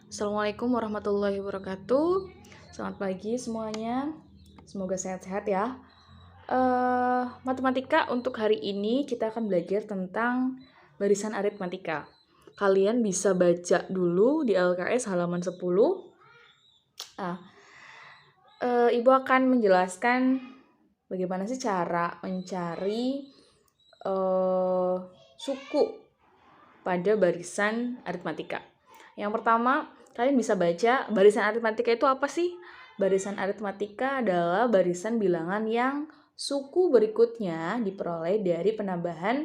Assalamualaikum warahmatullahi wabarakatuh. Selamat pagi semuanya. Semoga sehat-sehat ya. Matematika untuk hari ini kita akan belajar tentang barisan aritmatika. Kalian bisa baca dulu di LKS halaman 10. Ibu akan menjelaskan bagaimana sih cara mencari suku pada barisan aritmatika. Yang pertama, kalian bisa baca barisan aritmatika itu apa sih? Barisan aritmatika adalah barisan bilangan yang suku berikutnya diperoleh dari penambahan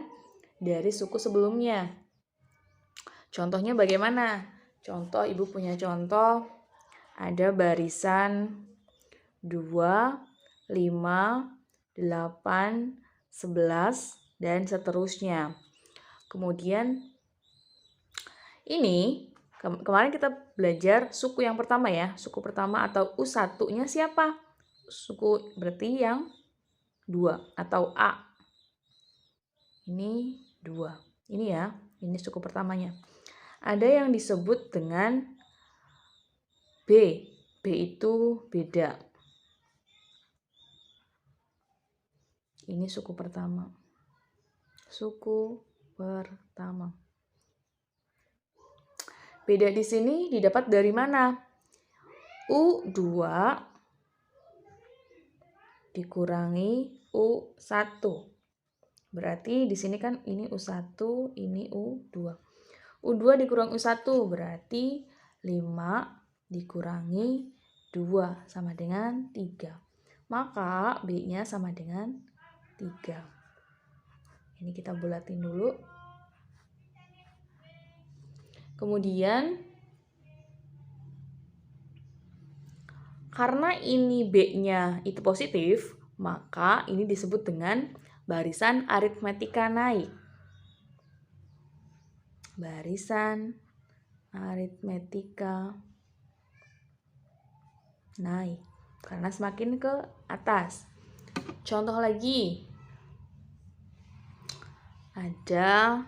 dari suku sebelumnya. Contohnya bagaimana? Contoh, Ibu punya contoh, ada barisan 2, 5, 8, 11, dan seterusnya. Kemudian ini kemarin kita belajar suku yang pertama ya. Suku pertama atau U1-nya siapa? Suku berarti yang 2 atau A. Ini 2. Ini ya, ini suku pertamanya. Ada yang disebut dengan B. B itu beda. Ini suku pertama. Suku pertama. Beda di sini didapat dari mana? U2 dikurangi U1. Berarti di sini kan ini U1, ini U2. U2 dikurangi U1 berarti 5 dikurangi 2 sama dengan 3. Maka B-nya sama dengan 3. Ini kita bulatin dulu. Kemudian karena ini B-nya itu positif, maka ini disebut dengan barisan aritmatika naik. Barisan aritmatika naik karena semakin ke atas. Contoh lagi, ada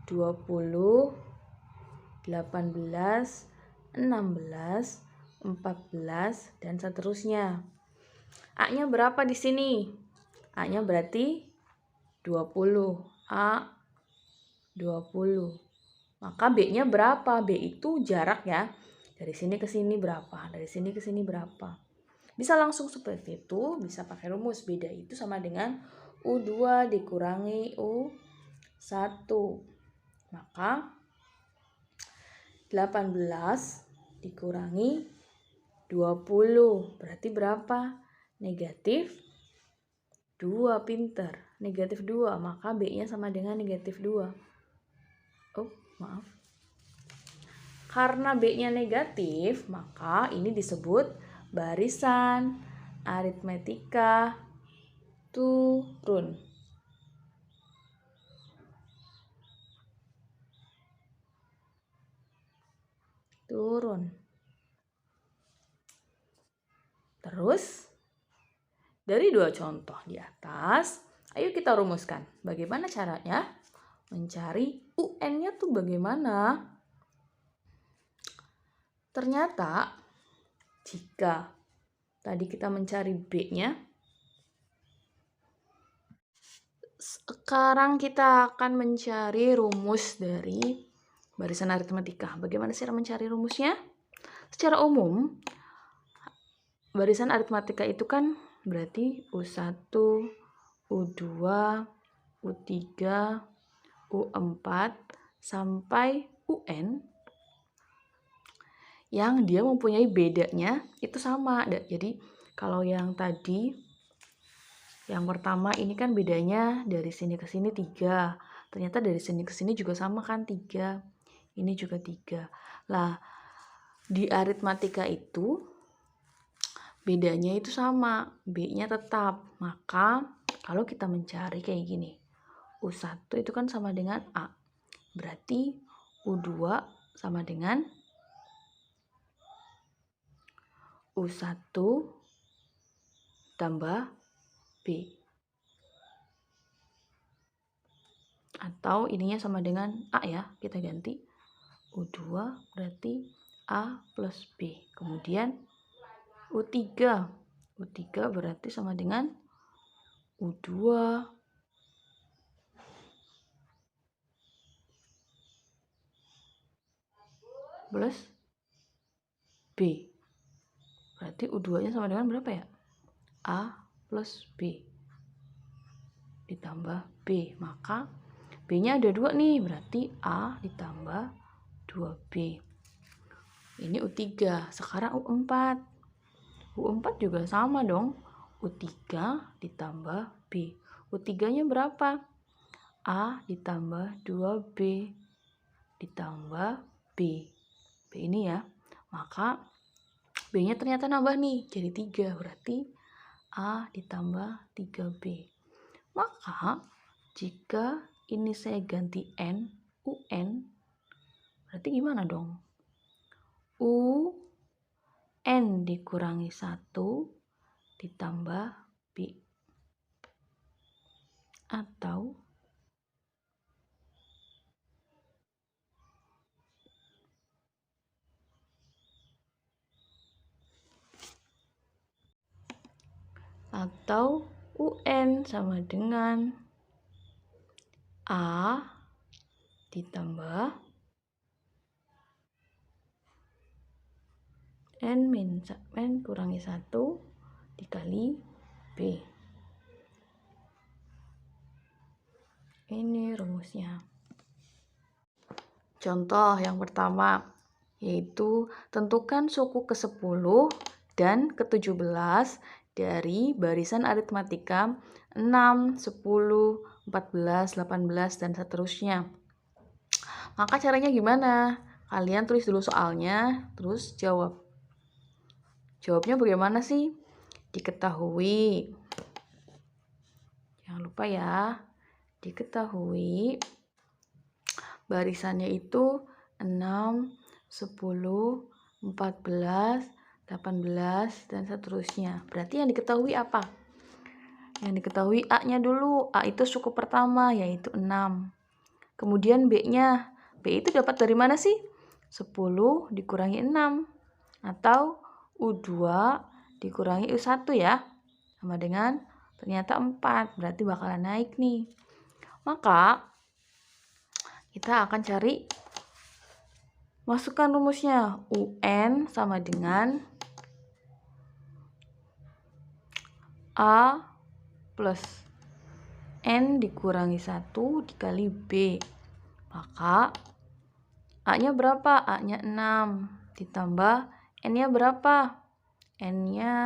20, 18, 16, 14, dan seterusnya. A-nya berapa di sini? A-nya berarti 20. A 20. Maka B-nya berapa? B itu jarak ya. Dari sini ke sini berapa? Dari sini ke sini berapa? Bisa langsung seperti itu, bisa pakai rumus. Beda itu sama dengan U2 dikurangi U1. Maka 18 dikurangi 20. Berarti berapa? Negatif 2. Pinter. Negatif 2. Maka B-nya sama dengan negatif 2. Oh, maaf. Karena B-nya negatif, maka ini disebut barisan aritmatika turun. Turun. Terus, dari 2 contoh di atas, ayo kita rumuskan. Bagaimana caranya mencari UN-nya tuh bagaimana? Ternyata, jika tadi kita mencari B-nya, sekarang kita akan mencari rumus dari barisan aritmatika. Bagaimana cara mencari rumusnya? Secara umum, barisan aritmatika itu kan berarti U1, U2, U3, U4, sampai UN yang dia mempunyai bedanya itu sama. Jadi kalau yang tadi, yang pertama ini kan bedanya dari sini ke sini 3. Ternyata dari sini ke sini juga sama kan 3. Ini juga 3. Lah, di aritmatika itu bedanya itu sama, B-nya tetap. Maka kalau kita mencari kayak gini, U1 itu kan sama dengan A. Berarti U2 sama dengan U1 tambah B. Atau ininya sama dengan A ya, kita ganti. U2 berarti A plus B. Kemudian U3. U3 berarti sama dengan U2 plus B. Berarti U2-nya sama dengan berapa ya? A plus B ditambah B. Maka B-nya ada 2 nih, berarti A ditambah 2B. Ini U3. Sekarang U4. U4 juga sama dong. U3 ditambah B. U3-nya berapa? A ditambah 2B ditambah B. B ini ya. Maka B-nya ternyata nambah nih, jadi 3. Berarti A ditambah 3B. Maka jika ini saya ganti N, UN, berarti gimana dong? UN dikurangi 1 ditambah B. Atau UN sama dengan A ditambah N kurangi 1 dikali B. Ini rumusnya. Contoh yang pertama, yaitu tentukan suku ke-10 dan ke-17 dari barisan aritmatika 6, 10, 14, 18, dan seterusnya. Maka caranya gimana? Kalian tulis dulu soalnya, terus jawab. Jawabnya bagaimana sih? Diketahui. Jangan lupa ya, diketahui barisannya itu 6, 10, 14, 18, dan seterusnya. Berarti yang diketahui apa? Yang diketahui A-nya dulu. A itu suku pertama, yaitu 6. Kemudian B-nya. B itu dapat dari mana sih? 10 dikurangi 6. Atau U2 dikurangi U1 ya. Sama dengan ternyata 4. Berarti bakalan naik nih. Maka kita akan cari, masukkan rumusnya. UN sama dengan A plus N dikurangi 1 dikali B. Maka A-nya berapa? A-nya 6. Ditambah N-nya berapa? N-nya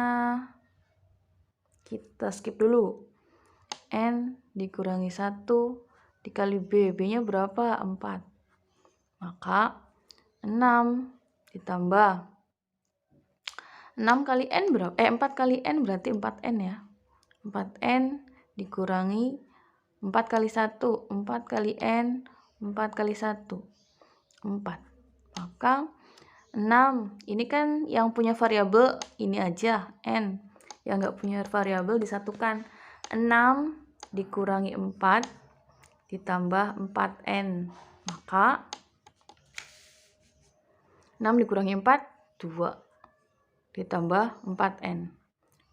kita skip dulu. N dikurangi 1 dikali B. B-nya berapa? 4. Maka 6 ditambah 6 kali N berapa? 4 kali N berarti 4N ya. 4N dikurangi 4 kali 1. 4 kali N, 4 kali 1. 4. Maka 6. Ini kan yang punya variabel ini aja, N. Yang nggak punya variabel disatukan. 6 dikurangi 4 ditambah 4N. Maka 6 dikurangi 4, 2. Ditambah 4N.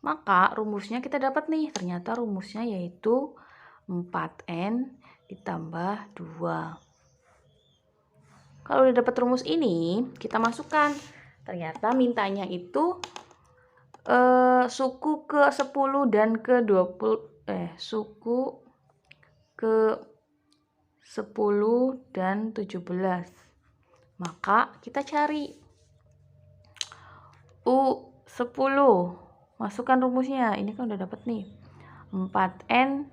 Maka rumusnya kita dapat nih. Ternyata rumusnya yaitu 4N ditambah 2. Kalau udah dapat rumus ini, kita masukkan. Ternyata mintanya itu suku ke-10 dan ke-20 suku ke-10 dan 17. Maka kita cari U10. Masukkan rumusnya. Ini kan udah dapat nih. 4N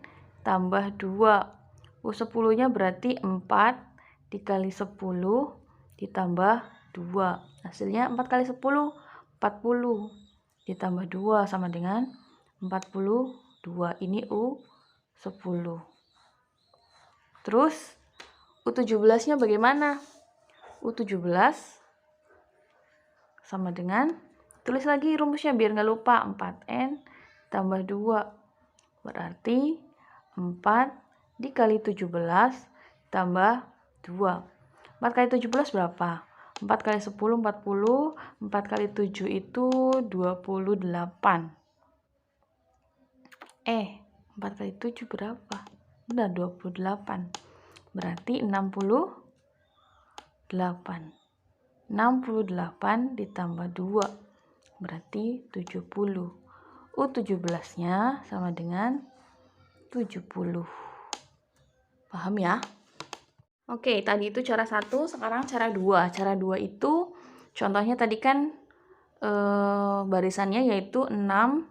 tambah 2. U10-nya berarti 4 dikali 10 ditambah 2. Hasilnya 4 kali 10, 40. Ditambah 2 sama dengan 42. Ini U10. Terus U17-nya bagaimana? U17 sama dengan, tulis lagi rumusnya biar nggak lupa, 4N tambah 2. Berarti 4 dikali 17 tambah 2. 4 kali 17 berapa? 4 kali 10, 40. 4 kali 7 itu 28. 4 kali 7 berapa? Benar, 28. Berarti 68. 68 ditambah 2. Berarti 70. U17-nya sama dengan 70. Paham ya? Oke, tadi itu cara 1, sekarang cara 2. Cara 2 itu contohnya tadi kan barisannya yaitu 6, 10,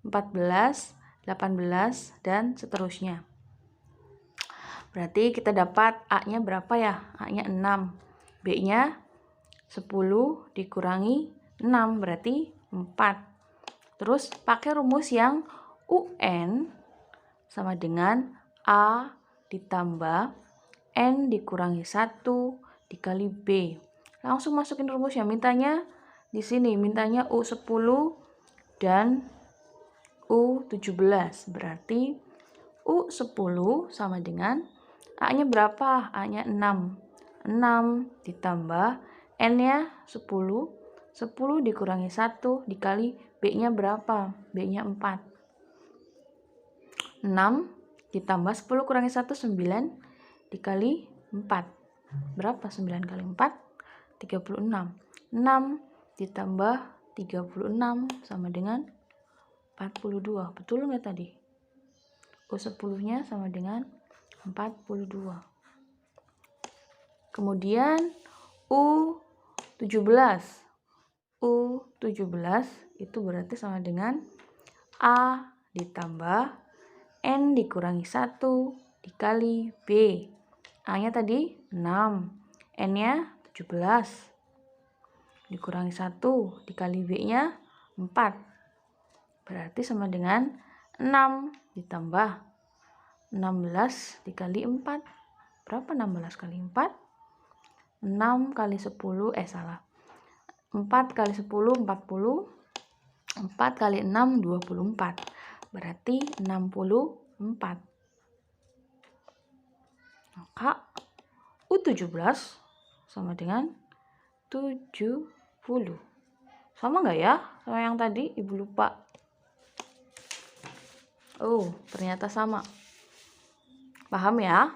14, 18, dan seterusnya. Berarti kita dapat A-nya berapa ya? A-nya 6. B-nya 10 dikurangi 6, berarti 4. Terus pakai rumus yang UN sama dengan A ditambah N dikurangi 1 dikali B. Langsung masukin rumusnya. Mintanya di sini, mintanya U10 dan U17. Berarti U10 sama dengan A-nya berapa? A-nya 6. 6 ditambah N-nya 10. 10 dikurangi 1 dikali B-nya berapa? B-nya 4. 6 ditambah 10 kurangi 1, 9 dikali 4. Berapa 9 kali 4? 36. 6 ditambah 36 sama dengan 42. Betul nggak tadi? U10-nya sama dengan 42. Kemudian U17. U17 itu berarti sama dengan A ditambah N dikurangi 1 dikali B. A-nya tadi 6, N-nya 17. Dikurangi 1 dikali B-nya 4. Berarti sama dengan 6 ditambah 16 dikali 4. Berapa 16 kali 4? 6 kali 10, 4 kali 10, 40. 4 kali 6, 24. Berarti 64. Maka U17 sama dengan 70. Sama nggak ya sama yang tadi? Ibu lupa. Oh, ternyata sama. Paham ya?